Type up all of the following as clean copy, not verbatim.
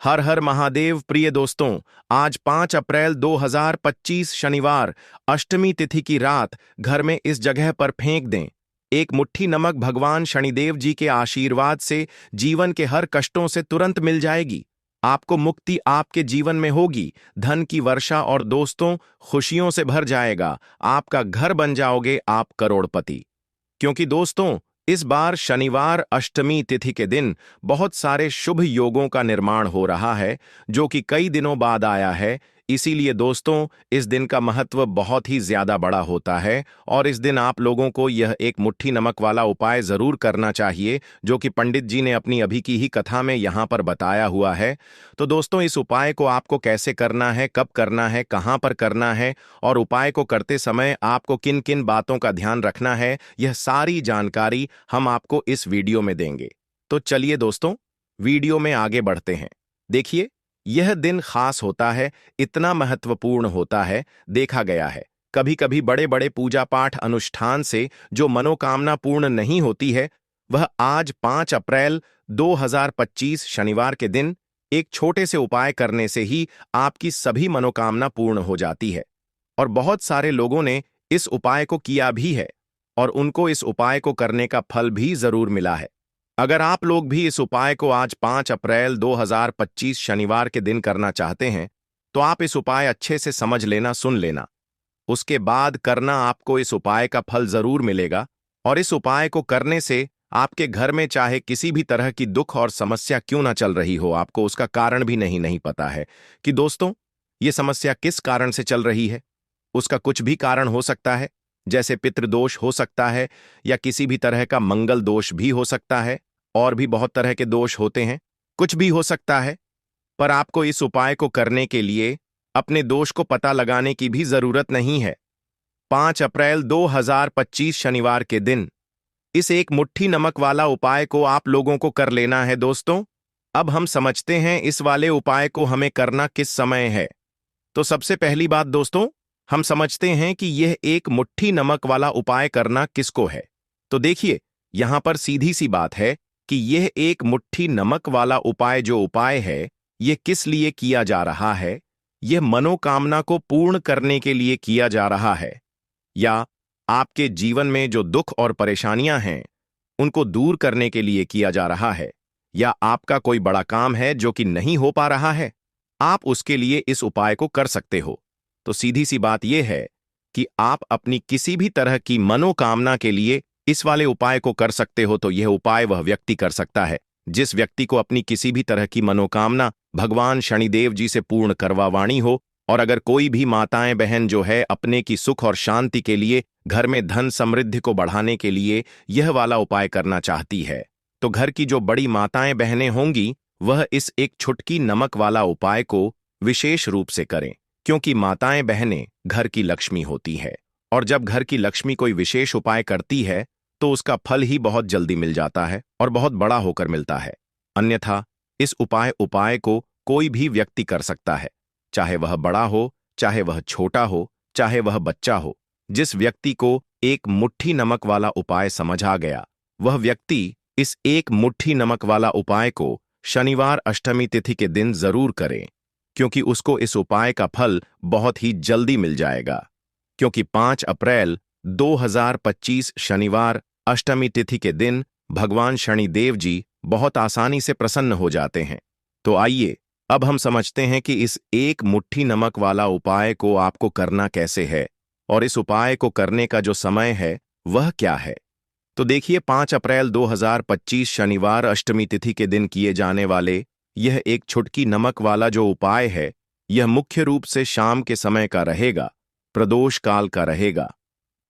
हर हर महादेव। प्रिय दोस्तों, आज 5 अप्रैल 2025 शनिवार, अष्टमी तिथि की रात घर में इस जगह पर फेंक दें। एक मुट्ठी नमक भगवान शनिदेव जी के आशीर्वाद से जीवन के हर कष्टों से तुरंत मिल जाएगी। आपको मुक्ति आपके जीवन में होगी, धन की वर्षा और दोस्तों खुशियों से भर जाएगा। आपका घर बन जाओगे आप करोड़पति। क्योंकि दोस्तों, इस बार शनिवार अष्टमी तिथि के दिन बहुत सारे शुभ योगों का निर्माण हो रहा है, जो कि कई दिनों बाद आया है। इसीलिए दोस्तों, इस दिन का महत्व बहुत ही ज्यादा बड़ा होता है और इस दिन आप लोगों को यह एक मुट्ठी नमक वाला उपाय जरूर करना चाहिए, जो कि पंडित जी ने अपनी अभी की ही कथा में यहाँ पर बताया हुआ है। तो दोस्तों, इस उपाय को आपको कैसे करना है, कब करना है, कहाँ पर करना है और उपाय को करते समय आपको किन किन बातों का ध्यान रखना है, यह सारी जानकारी हम आपको इस वीडियो में देंगे। तो चलिए दोस्तों, वीडियो में आगे बढ़ते हैं। देखिए, यह दिन खास होता है, इतना महत्वपूर्ण होता है। देखा गया है कभी कभी बड़े बड़े पूजा पाठ अनुष्ठान से जो मनोकामना पूर्ण नहीं होती है, वह आज 5 अप्रैल 2025 शनिवार के दिन एक छोटे से उपाय करने से ही आपकी सभी मनोकामना पूर्ण हो जाती है। और बहुत सारे लोगों ने इस उपाय को किया भी है और उनको इस उपाय को करने का फल भी जरूर मिला है। अगर आप लोग भी इस उपाय को आज 5 अप्रैल 2025 शनिवार के दिन करना चाहते हैं, तो आप इस उपाय अच्छे से समझ लेना, सुन लेना। उसके बाद करना, आपको इस उपाय का फल जरूर मिलेगा। और इस उपाय को करने से आपके घर में चाहे किसी भी तरह की दुख और समस्या क्यों ना चल रही हो, आपको उसका कारण भी नहीं पता है कि दोस्तों ये समस्या किस कारण से चल रही है। उसका कुछ भी कारण हो सकता है, जैसे पितृदोष हो सकता है या किसी भी तरह का मंगल दोष भी हो सकता है, और भी बहुत तरह के दोष होते हैं, कुछ भी हो सकता है। पर आपको इस उपाय को करने के लिए अपने दोष को पता लगाने की भी जरूरत नहीं है। 5 अप्रैल 2025 शनिवार के दिन इस एक मुट्ठी नमक वाला उपाय को आप लोगों को कर लेना है। दोस्तों, अब हम समझते हैं इस वाले उपाय को हमें करना किस समय है। तो सबसे पहली बात दोस्तों, हम समझते हैं कि यह एक मुट्ठी नमक वाला उपाय करना किसको है। तो देखिए, यहां पर सीधी सी बात है कि यह एक मुट्ठी नमक वाला उपाय जो उपाय है, यह किस लिए किया जा रहा है। यह मनोकामना को पूर्ण करने के लिए किया जा रहा है, या आपके जीवन में जो दुख और परेशानियां हैं उनको दूर करने के लिए किया जा रहा है, या आपका कोई बड़ा काम है जो कि नहीं हो पा रहा है, आप उसके लिए इस उपाय को कर सकते हो। तो सीधी सी बात यह है कि आप अपनी किसी भी तरह की मनोकामना के लिए इस वाले उपाय को कर सकते हो। तो यह उपाय वह व्यक्ति कर सकता है जिस व्यक्ति को अपनी किसी भी तरह की मनोकामना भगवान शनिदेव जी से पूर्ण करवावानी हो। और अगर कोई भी माताएं बहन जो है अपने की सुख और शांति के लिए, घर में धन समृद्धि को बढ़ाने के लिए यह वाला उपाय करना चाहती है, तो घर की जो बड़ी माताएं बहनें होंगी वह इस एक छुटकी नमक वाला उपाय को विशेष रूप से करें। क्योंकि माताएं बहनें घर की लक्ष्मी होती है, और जब घर की लक्ष्मी कोई विशेष उपाय करती है तो उसका फल ही बहुत जल्दी मिल जाता है और बहुत बड़ा होकर मिलता है। अन्यथा इस उपाय को कोई भी व्यक्ति कर सकता है, चाहे वह बड़ा हो, चाहे वह छोटा हो, चाहे वह बच्चा हो। जिस व्यक्ति को एक मुट्ठी नमक वाला उपाय समझ आ गया, वह व्यक्ति इस एक मुट्ठी नमक वाला उपाय को शनिवार अष्टमी तिथि के दिन जरूर करे, क्योंकि उसको इस उपाय का फल बहुत ही जल्दी मिल जाएगा। क्योंकि 5 अप्रैल 2025 शनिवार अष्टमी तिथि के दिन भगवान शनिदेव जी बहुत आसानी से प्रसन्न हो जाते हैं। तो आइए अब हम समझते हैं कि इस एक मुट्ठी नमक वाला उपाय को आपको करना कैसे है, और इस उपाय को करने का जो समय है वह क्या है। तो देखिए, 5 अप्रैल 2025 शनिवार अष्टमी तिथि के दिन किए जाने वाले यह एक छुटकी नमक वाला जो उपाय है, यह मुख्य रूप से शाम के समय का रहेगा, प्रदोष काल का रहेगा।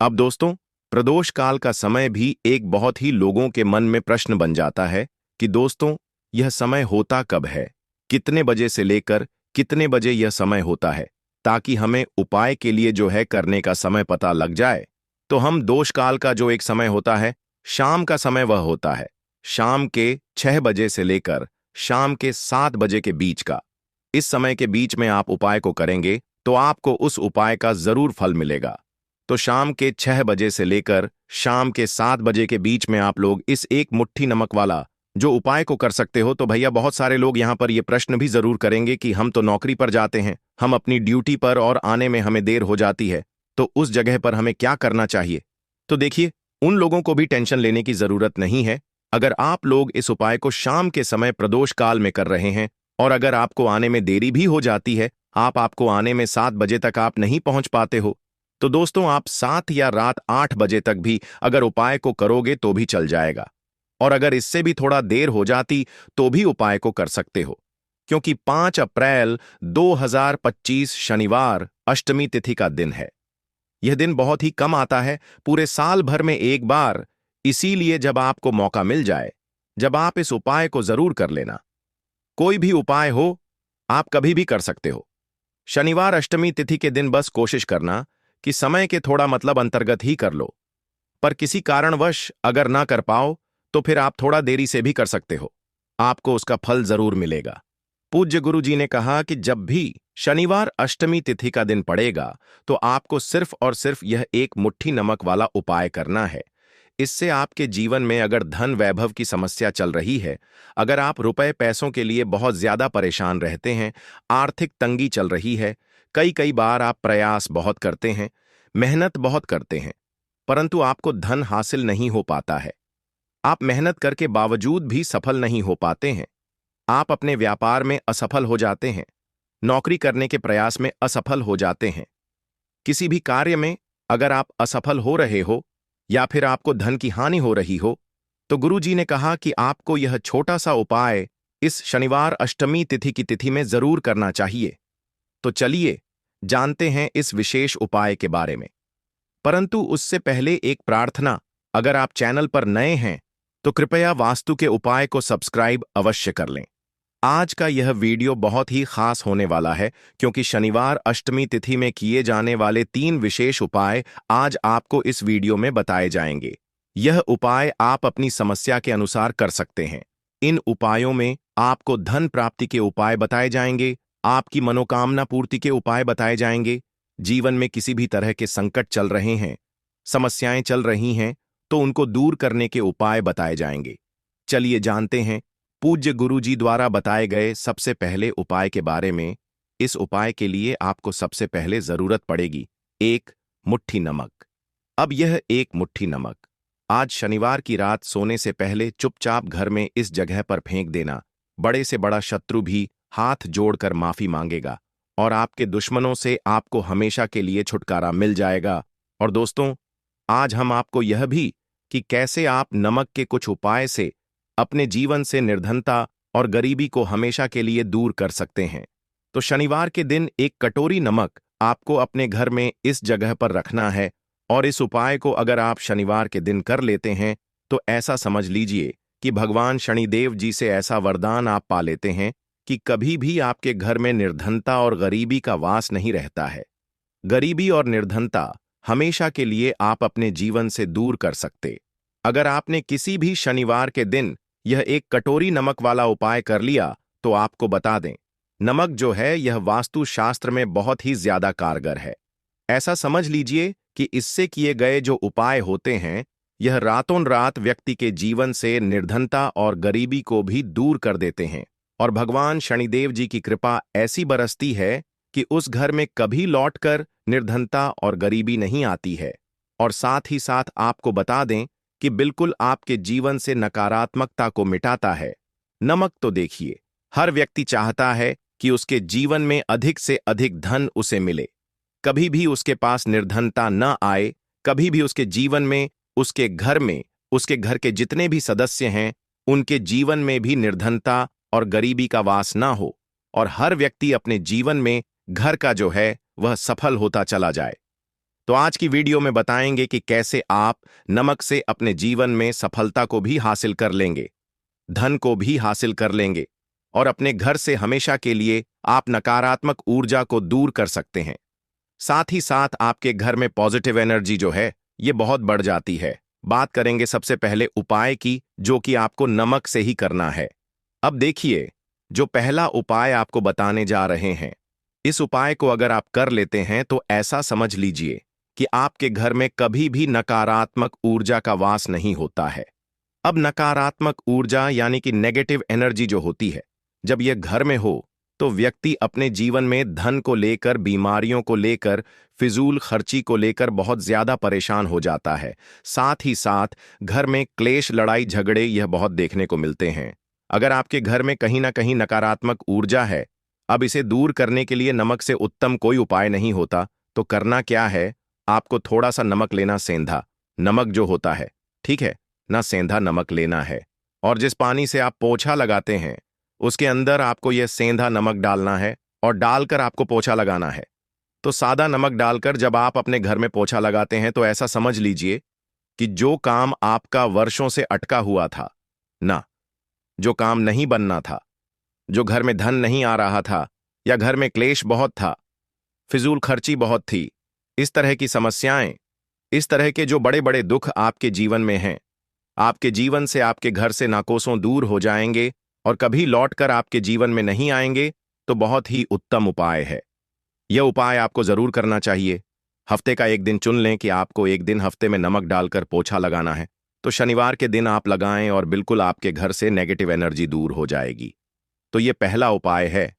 अब दोस्तों, प्रदोष काल का समय भी एक बहुत ही लोगों के मन में प्रश्न बन जाता है कि दोस्तों यह समय होता कब है, कितने बजे से लेकर कितने बजे यह समय होता है, ताकि हमें उपाय के लिए जो है करने का समय पता लग जाए। तो हम दोष काल का जो एक समय होता है, शाम का समय वह होता है शाम के 6 बजे से लेकर शाम के 7 बजे के बीच का। इस समय के बीच में आप उपाय को करेंगे तो आपको उस उपाय का जरूर फल मिलेगा। तो शाम के 6 बजे से लेकर शाम के 7 बजे के बीच में आप लोग इस एक मुट्ठी नमक वाला जो उपाय को कर सकते हो, तो भैया बहुत सारे लोग यहाँ पर ये प्रश्न भी जरूर करेंगे कि हम तो नौकरी पर जाते हैं, हम अपनी ड्यूटी पर और आने में हमें देर हो जाती है, तो उस जगह पर हमें क्या करना चाहिए। तो देखिए, उन लोगों को भी टेंशन लेने की जरूरत नहीं है। अगर आप लोग इस उपाय को शाम के समय प्रदोष काल में कर रहे हैं और अगर आपको आने में देरी भी हो जाती है, आपको आने में 7 बजे तक आप नहीं पहुंच पाते हो, तो दोस्तों आप 7 या रात 8 बजे तक भी अगर उपाय को करोगे तो भी चल जाएगा। और अगर इससे भी थोड़ा देर हो जाती तो भी उपाय को कर सकते हो, क्योंकि 5 अप्रैल 2025 शनिवार अष्टमी तिथि का दिन है। यह दिन बहुत ही कम आता है, पूरे साल भर में एक बार। इसीलिए जब आपको मौका मिल जाए, जब आप इस उपाय को जरूर कर लेना। कोई भी उपाय हो, आप कभी भी कर सकते हो। शनिवार अष्टमी तिथि के दिन बस कोशिश करना कि समय के थोड़ा मतलब अंतर्गत ही कर लो। पर किसी कारणवश अगर ना कर पाओ तो फिर आप थोड़ा देरी से भी कर सकते हो, आपको उसका फल जरूर मिलेगा। पूज्य गुरु जी ने कहा कि जब भी शनिवार अष्टमी तिथि का दिन पड़ेगा तो आपको सिर्फ और सिर्फ यह एक मुट्ठी नमक वाला उपाय करना है। इससे आपके जीवन में अगर धन वैभव की समस्या चल रही है, अगर आप रुपए पैसों के लिए बहुत ज्यादा परेशान रहते हैं, आर्थिक तंगी चल रही है, कई कई बार आप प्रयास बहुत करते हैं, मेहनत बहुत करते हैं, परंतु आपको धन हासिल नहीं हो पाता है, आप मेहनत करके बावजूद भी सफल नहीं हो पाते हैं, आप अपने व्यापार में असफल हो जाते हैं, नौकरी करने के प्रयास में असफल हो जाते हैं, किसी भी कार्य में अगर आप असफल हो रहे हो या फिर आपको धन की हानि हो रही हो, तो गुरु जी ने कहा कि आपको यह छोटा सा उपाय इस शनिवार अष्टमी तिथि की तिथि में जरूर करना चाहिए। तो चलिए जानते हैं इस विशेष उपाय के बारे में। परंतु उससे पहले एक प्रार्थना, अगर आप चैनल पर नए हैं तो कृपया वास्तु के उपाय को सब्सक्राइब अवश्य कर लें। आज का यह वीडियो बहुत ही खास होने वाला है, क्योंकि शनिवार अष्टमी तिथि में किए जाने वाले 3 विशेष उपाय आज आपको इस वीडियो में बताए जाएंगे। यह उपाय आप अपनी समस्या के अनुसार कर सकते हैं। इन उपायों में आपको धन प्राप्ति के उपाय बताए जाएंगे, आपकी मनोकामना पूर्ति के उपाय बताए जाएंगे, जीवन में किसी भी तरह के संकट चल रहे हैं, समस्याएं चल रही हैं, तो उनको दूर करने के उपाय बताए जाएंगे। चलिए जानते हैं पूज्य गुरु जी द्वारा बताए गए सबसे पहले उपाय के बारे में। इस उपाय के लिए आपको सबसे पहले जरूरत पड़ेगी 1 मुट्ठी नमक। अब यह 1 मुट्ठी नमक आज शनिवार की रात सोने से पहले चुपचाप घर में इस जगह पर फेंक देना। बड़े से बड़ा शत्रु भी हाथ जोड़कर माफी मांगेगा और आपके दुश्मनों से आपको हमेशा के लिए छुटकारा मिल जाएगा। और दोस्तों, आज हम आपको यह भी कि कैसे आप नमक के कुछ उपाय से अपने जीवन से निर्धनता और गरीबी को हमेशा के लिए दूर कर सकते हैं। तो शनिवार के दिन 1 कटोरी नमक आपको अपने घर में इस जगह पर रखना है और इस उपाय को अगर आप शनिवार के दिन कर लेते हैं तो ऐसा समझ लीजिए कि भगवान शनिदेव जी से ऐसा वरदान आप पा लेते हैं कि कभी भी आपके घर में निर्धनता और गरीबी का वास नहीं रहता है। गरीबी और निर्धनता हमेशा के लिए आप अपने जीवन से दूर कर सकते। अगर आपने किसी भी शनिवार के दिन यह 1 कटोरी नमक वाला उपाय कर लिया तो आपको बता दें, नमक जो है यह वास्तु शास्त्र में बहुत ही ज्यादा कारगर है। ऐसा समझ लीजिए कि इससे किए गए जो उपाय होते हैं, यह रातों रात व्यक्ति के जीवन से निर्धनता और गरीबी को भी दूर कर देते हैं। और भगवान शनिदेव जी की कृपा ऐसी बरसती है कि उस घर में कभी लौटकर निर्धनता और गरीबी नहीं आती है। और साथ ही साथ आपको बता दें कि बिल्कुल आपके जीवन से नकारात्मकता को मिटाता है। नमक तो देखिए, हर व्यक्ति चाहता है कि उसके जीवन में अधिक से अधिक धन उसे मिले, कभी भी उसके पास निर्धनता न आए, कभी भी उसके जीवन में, उसके घर में, उसके घर के जितने भी सदस्य हैं उनके जीवन में भी निर्धनता और गरीबी का वास ना हो, और हर व्यक्ति अपने जीवन में घर का जो है वह सफल होता चला जाए। तो आज की वीडियो में बताएंगे कि कैसे आप नमक से अपने जीवन में सफलता को भी हासिल कर लेंगे, धन को भी हासिल कर लेंगे और अपने घर से हमेशा के लिए आप नकारात्मक ऊर्जा को दूर कर सकते हैं। साथ ही साथ आपके घर में पॉजिटिव एनर्जी जो है ये बहुत बढ़ जाती है। बात करेंगे सबसे पहले उपाय की, जो कि आपको नमक से ही करना है। अब देखिए, जो पहला उपाय आपको बताने जा रहे हैं, इस उपाय को अगर आप कर लेते हैं तो ऐसा समझ लीजिए कि आपके घर में कभी भी नकारात्मक ऊर्जा का वास नहीं होता है। अब नकारात्मक ऊर्जा यानी कि नेगेटिव एनर्जी जो होती है, जब यह घर में हो तो व्यक्ति अपने जीवन में धन को लेकर, बीमारियों को लेकर, फिजूल खर्ची को लेकर बहुत ज्यादा परेशान हो जाता है। साथ ही साथ घर में क्लेश, लड़ाई झगड़े यह बहुत देखने को मिलते हैं। अगर आपके घर में कहीं ना कहीं नकारात्मक ऊर्जा है, अब इसे दूर करने के लिए नमक से उत्तम कोई उपाय नहीं होता। तो करना क्या है, आपको थोड़ा सा नमक लेना, सेंधा नमक जो होता है, ठीक है ना, सेंधा नमक लेना है। और जिस पानी से आप पोछा लगाते हैं उसके अंदर आपको यह सेंधा नमक डालना है और डालकर आपको पोछा लगाना है। तो सादा नमक डालकर जब आप अपने घर में पोछा लगाते हैं तो ऐसा समझ लीजिए कि जो काम आपका वर्षों से अटका हुआ था ना, जो काम नहीं बनना था, जो घर में धन नहीं आ रहा था, या घर में क्लेश बहुत था, फिजूल खर्ची बहुत थी, इस तरह की समस्याएं, इस तरह के जो बड़े बड़े दुख आपके जीवन में हैं, आपके जीवन से, आपके घर से नाकोसों दूर हो जाएंगे और कभी लौटकर आपके जीवन में नहीं आएंगे। तो बहुत ही उत्तम उपाय है। यह उपाय आपको जरूर करना चाहिए। हफ्ते का एक दिन चुन लें कि आपको एक दिन हफ्ते में नमक डालकर पोछा लगाना है, तो शनिवार के दिन आप लगाएं और बिल्कुल आपके घर से नेगेटिव एनर्जी दूर हो जाएगी। तो यह पहला उपाय है।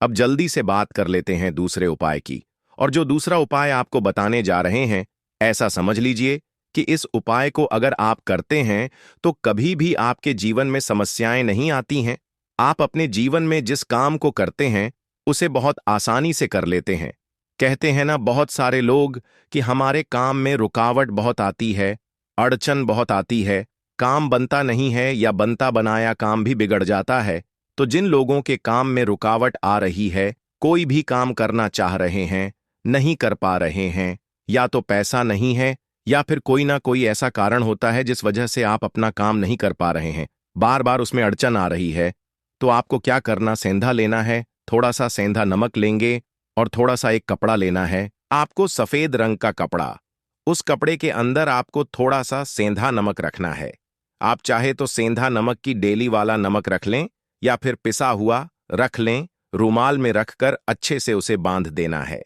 अब जल्दी से बात कर लेते हैं दूसरे उपाय की। और जो दूसरा उपाय आपको बताने जा रहे हैं, ऐसा समझ लीजिए कि इस उपाय को अगर आप करते हैं तो कभी भी आपके जीवन में समस्याएं नहीं आती हैं। आप अपने जीवन में जिस काम को करते हैं उसे बहुत आसानी से कर लेते हैं। कहते हैं ना बहुत सारे लोग कि हमारे काम में रुकावट बहुत आती है, अड़चन बहुत आती है, काम बनता नहीं है या बनता बनाया काम भी बिगड़ जाता है। तो जिन लोगों के काम में रुकावट आ रही है, कोई भी काम करना चाह रहे हैं, नहीं कर पा रहे हैं, या तो पैसा नहीं है या फिर कोई ना कोई ऐसा कारण होता है जिस वजह से आप अपना काम नहीं कर पा रहे हैं, बार बार उसमें अड़चन आ रही है, तो आपको क्या करना, सेंधा लेना है, थोड़ा सा सेंधा नमक लेंगे और थोड़ा सा एक कपड़ा लेना है। आपको सफेद रंग का कपड़ा, उस कपड़े के अंदर आपको थोड़ा सा सेंधा नमक रखना है। आप चाहे तो सेंधा नमक की डेली वाला नमक रख लें या फिर पिसा हुआ रख लें, रुमाल में रखकर अच्छे से उसे बांध देना है।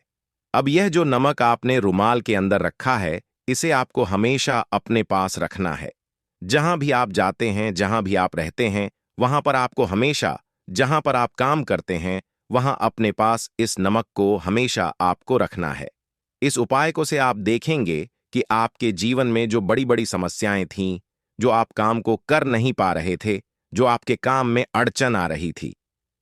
अब यह जो नमक आपने रुमाल के अंदर रखा है, इसे आपको हमेशा अपने पास रखना है। जहां भी आप जाते हैं, जहां भी आप रहते हैं, वहां पर आपको हमेशा, जहां पर आप काम करते हैं, वहां अपने पास इस नमक को हमेशा आपको रखना है। इस उपाय को से आप देखेंगे कि आपके जीवन में जो बड़ी बड़ी समस्याएं थीं, जो आप काम को कर नहीं पा रहे थे, जो आपके काम में अड़चन आ रही थी,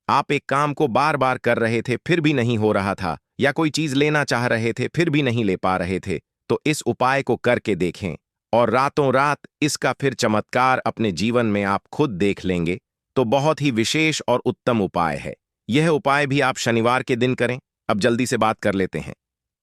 आप एक काम को बार बार कर रहे थे फिर भी नहीं हो रहा था, या कोई चीज लेना चाह रहे थे फिर भी नहीं ले पा रहे थे, तो इस उपाय को करके देखें और रातों रात इसका फिर चमत्कार अपने जीवन में आप खुद देख लेंगे। तो बहुत ही विशेष और उत्तम उपाय है। यह उपाय भी आप शनिवार के दिन करें। अब जल्दी से बात कर लेते हैं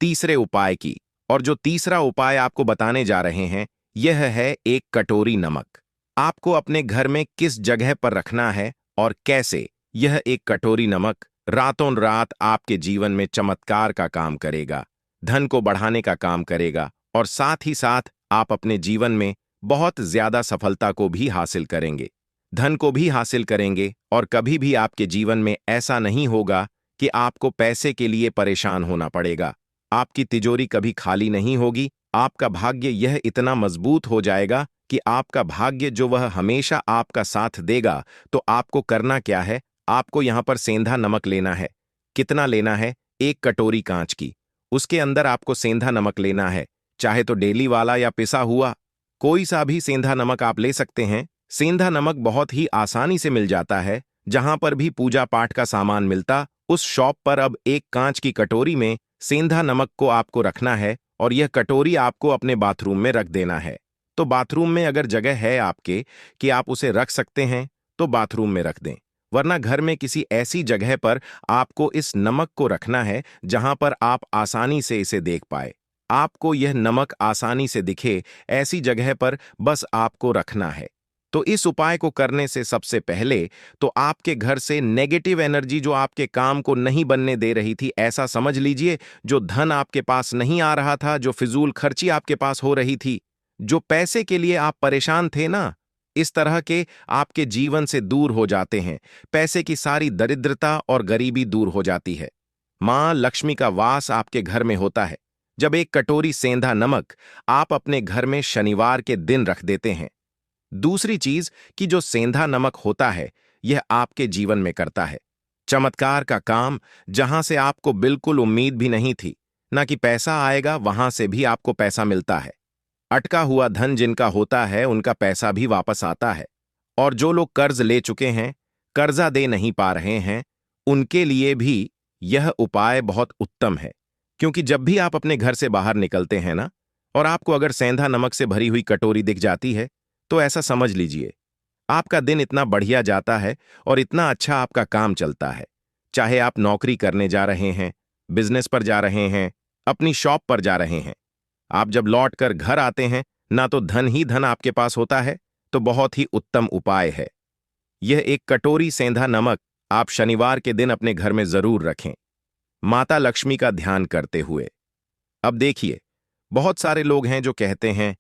तीसरे उपाय की। और जो तीसरा उपाय आपको बताने जा रहे हैं, यह है एक कटोरी नमक। आपको अपने घर में किस जगह पर रखना है और कैसे, यह एक कटोरी नमक रातों रात आपके जीवन में चमत्कार का काम करेगा, धन को बढ़ाने का काम करेगा और साथ ही साथ आप अपने जीवन में बहुत ज्यादा सफलता को भी हासिल करेंगे, धन को भी हासिल करेंगे। और कभी भी आपके जीवन में ऐसा नहीं होगा कि आपको पैसे के लिए परेशान होना पड़ेगा। आपकी तिजोरी कभी खाली नहीं होगी। आपका भाग्य यह इतना मजबूत हो जाएगा कि आपका भाग्य जो वह हमेशा आपका साथ देगा। तो आपको करना क्या है, आपको यहां पर सेंधा नमक लेना है। कितना लेना है, एक कटोरी कांच की, उसके अंदर आपको सेंधा नमक लेना है। चाहे तो डेली वाला या पिसा हुआ, कोई सा भी सेंधा नमक आप ले सकते हैं। सेंधा नमक बहुत ही आसानी से मिल जाता है। जहां पर भी पूजा पाठ का सामान मिलता, उस शॉप पर अब एक कांच की कटोरी में सेंधा नमक को आपको रखना है और यह कटोरी आपको अपने बाथरूम में रख देना है। तो बाथरूम में अगर जगह है आपके कि आप उसे रख सकते हैं तो बाथरूम में रख दें, वरना घर में किसी ऐसी जगह पर आपको इस नमक को रखना है जहां पर आप आसानी से इसे देख पाए। आपको यह नमक आसानी से दिखे, ऐसी जगह पर बस आपको रखना है। तो इस उपाय को करने से सबसे पहले तो आपके घर से नेगेटिव एनर्जी जो आपके काम को नहीं बनने दे रही थी, ऐसा समझ लीजिए, जो धन आपके पास नहीं आ रहा था, जो फिजूल खर्ची आपके पास हो रही थी, जो पैसे के लिए आप परेशान थे ना, इस तरह के आपके जीवन से दूर हो जाते हैं। पैसे की सारी दरिद्रता और गरीबी दूर हो जाती है। मां लक्ष्मी का वास आपके घर में होता है। जब एक कटोरी सेंधा नमक आप अपने घर में शनिवार के दिन रख देते हैं, दूसरी चीज कि जो सेंधा नमक होता है यह आपके जीवन में करता है चमत्कार का काम, जहां से आपको बिल्कुल उम्मीद भी नहीं थी। ना कि पैसा आएगा वहां से भी आपको पैसा मिलता है। अटका हुआ धन जिनका होता है उनका पैसा भी वापस आता है। और जो लोग कर्ज ले चुके हैं, कर्जा दे नहीं पा रहे हैं, उनके लिए भी यह उपाय बहुत उत्तम है। क्योंकि जब भी आप अपने घर से बाहर निकलते हैं ना, और आपको अगर सेंधा नमक से भरी हुई कटोरी दिख जाती है, तो ऐसा समझ लीजिए आपका दिन इतना बढ़िया जाता है और इतना अच्छा आपका काम चलता है। चाहे आप नौकरी करने जा रहे हैं, बिजनेस पर जा रहे हैं, अपनी शॉप पर जा रहे हैं, आप जब लौट कर घर आते हैं, ना तो धन ही धन आपके पास होता है, तो बहुत ही उत्तम उपाय है। यह एक कटोरी सेंधा नमक आप शनिवार के दिन अपने घर में जरूर रखें, माता लक्ष्मी का ध्यान करते हुए। अब देखिए, बहुत सारे लोग हैं जो कहते हैं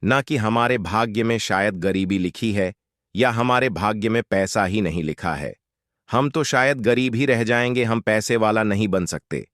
ना कि हमारे भाग्य में शायद गरीबी लिखी है, या हमारे भाग्य में पैसा ही नहीं लिखा है, हम तो शायद गरीब ही रह जाएंगे, हम पैसे वाला नहीं बन सकते।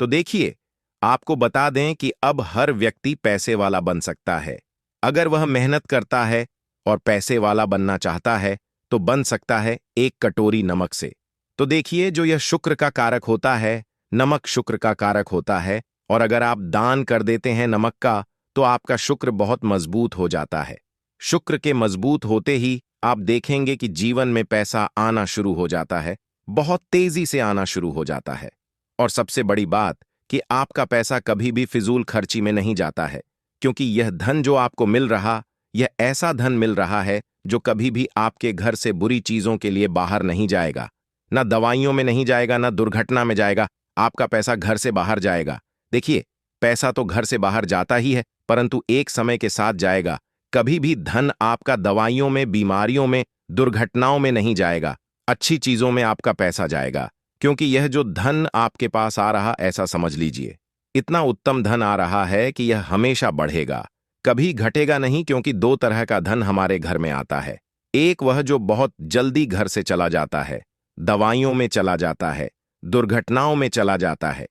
तो देखिए, आपको बता दें कि अब हर व्यक्ति पैसे वाला बन सकता है। अगर वह मेहनत करता है और पैसे वाला बनना चाहता है, तो बन सकता है एक कटोरी नमक से। तो देखिए, जो यह शुक्र का कारक होता है, नमक शुक्र का कारक होता है, और अगर आप दान कर देते हैं नमक का, तो आपका शुक्र बहुत मजबूत हो जाता है। शुक्र के मजबूत होते ही आप देखेंगे कि जीवन में पैसा आना शुरू हो जाता है, बहुत तेजी से आना शुरू हो जाता है। और सबसे बड़ी बात कि आपका पैसा कभी भी फिजूल खर्ची में नहीं जाता है, क्योंकि यह धन जो आपको मिल रहा, यह ऐसा धन मिल रहा है जो कभी भी आपके घर से बुरी चीजों के लिए बाहर नहीं जाएगा। ना दवाइयों में नहीं जाएगा, ना दुर्घटना में जाएगा, आपका पैसा घर से बाहर जाएगा। देखिए, पैसा तो घर से बाहर जाता ही है, परंतु एक समय के साथ जाएगा। कभी भी धन आपका दवाइयों में, बीमारियों में, दुर्घटनाओं में नहीं जाएगा, अच्छी चीजों में आपका पैसा जाएगा। क्योंकि यह जो धन आपके पास आ रहा, ऐसा समझ लीजिए, इतना उत्तम धन आ रहा है कि यह हमेशा बढ़ेगा, कभी घटेगा नहीं। क्योंकि दो तरह का धन हमारे घर में आता है। एक वह जो बहुत जल्दी घर से चला जाता है, दवाइयों में चला जाता है, दुर्घटनाओं में चला जाता है,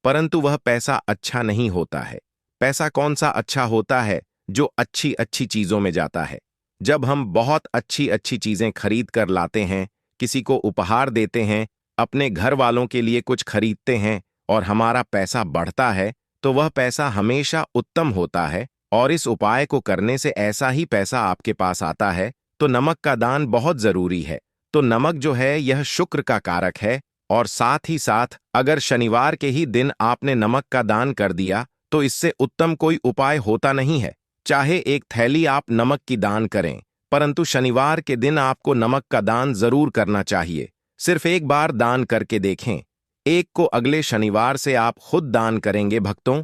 परंतु वह पैसा अच्छा नहीं होता है। पैसा कौन सा अच्छा होता है? जो अच्छी अच्छी चीजों में जाता है। जब हम बहुत अच्छी अच्छी चीजें खरीद कर लाते हैं, किसी को उपहार देते हैं, अपने घर वालों के लिए कुछ खरीदते हैं, और हमारा पैसा बढ़ता है, तो वह पैसा हमेशा उत्तम होता है। और इस उपाय को करने से ऐसा ही पैसा आपके पास आता है। तो नमक का दान बहुत जरूरी है। तो नमक जो है यह शुक्र का कारक है, और साथ ही साथ अगर शनिवार के ही दिन आपने नमक का दान कर दिया, तो इससे उत्तम कोई उपाय होता नहीं है। चाहे एक थैली आप नमक की दान करें, परंतु शनिवार के दिन आपको नमक का दान जरूर करना चाहिए। सिर्फ एक बार दान करके देखें। एक को अगले शनिवार से आप खुद दान करेंगे भक्तों,